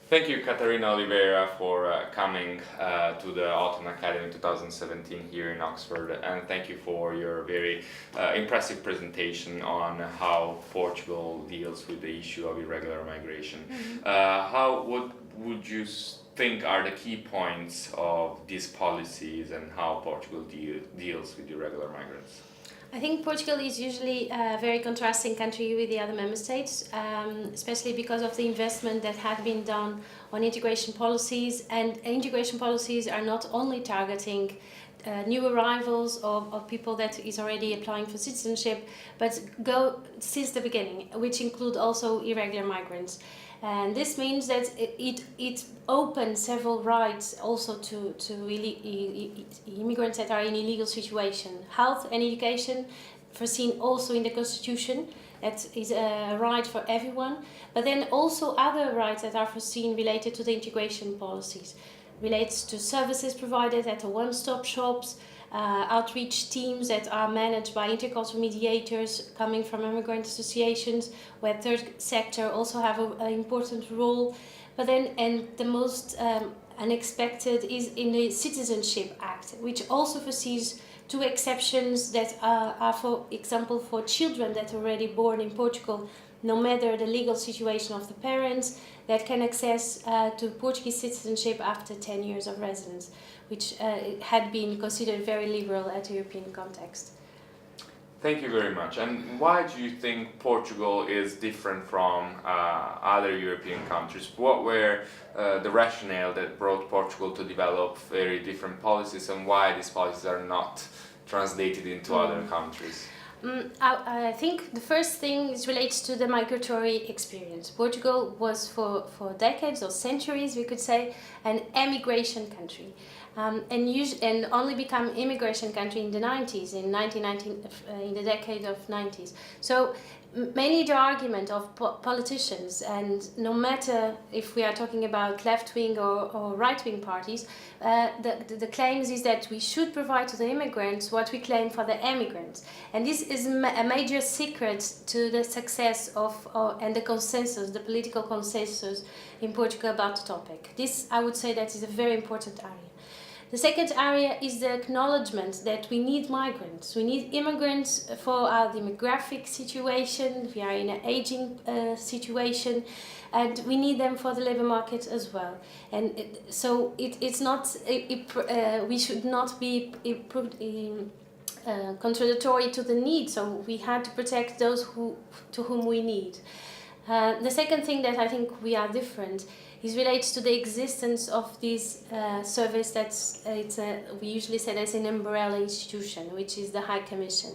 Thank you, Catarina Oliveira, for coming to the Autumn Academy 2017 here in Oxford, and thank you for your very impressive presentation on how Portugal deals with the issue of irregular migration. How would you think are the key points of these policies and how Portugal deals with irregular migrants? I think Portugal is usually a very contrasting country with the other member states, especially because of the investment that had been done on integration policies. And integration policies are not only targeting new arrivals of people that is already applying for citizenship, but go since the beginning, which include also irregular migrants. And this means that it opens several rights also to immigrants that are in illegal situation. Health and education foreseen also in the Constitution, that is a right for everyone, but then also other rights that are foreseen related to the integration policies, relates to services provided at the one-stop shops, outreach teams that are managed by intercultural mediators coming from immigrant associations, where third sector also have an important role. But then, and the most unexpected is in the Citizenship Act, which also foresees two exceptions that are, for example, for children that are already born in Portugal, no matter the legal situation of the parents, that can access to Portuguese citizenship after 10 years of residence, which had been considered very liberal at the European context. Thank you very much. And why do you think Portugal is different from other European countries? What were the rationale that brought Portugal to develop very different policies, and why these policies are not translated into other countries? I think the first thing relates to the migratory experience. Portugal was for decades or centuries, we could say, an emigration country. And only become immigration country in the 90s, in 1990, in the decade of 90s. So mainly the argument of politicians, and no matter if we are talking about left-wing or right-wing parties, the claims is that we should provide to the immigrants what we claim for the emigrants. And this is a major secret to the success of and the consensus, the political consensus in Portugal about the topic. This, I would say, that is a very important area. The second area is the acknowledgement that we need migrants. We need immigrants for our demographic situation. We are in an aging situation, and we need them for the labour market as well. And it's not. We should not be contradictory to the need. So we had to protect those to whom we need. The second thing that I think we are different is relates to the existence of this service we usually say that's an umbrella institution, which is the High Commission.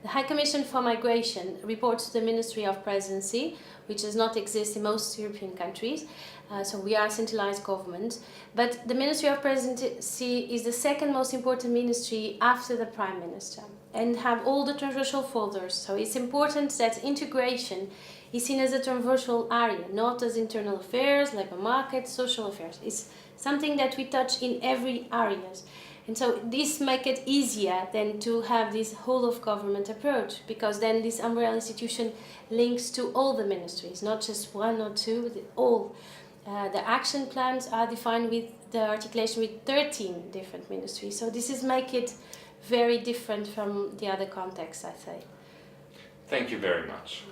The High Commission for Migration reports to the Ministry of Presidency, which does not exist in most European countries, so we are a centralized government. But the Ministry of Presidency is the second most important ministry after the Prime Minister, and have all the transversal folders. So it's important that integration is seen as a transversal area, not as internal affairs, labour market, social affairs. It's something that we touch in every area. And so this makes it easier than to have this whole of government approach, because then this umbrella institution links to all the ministries, not just one or two, all. The action plans are defined with the articulation with 13 different ministries. So this is make it very different from the other contexts, I say. Thank you very much.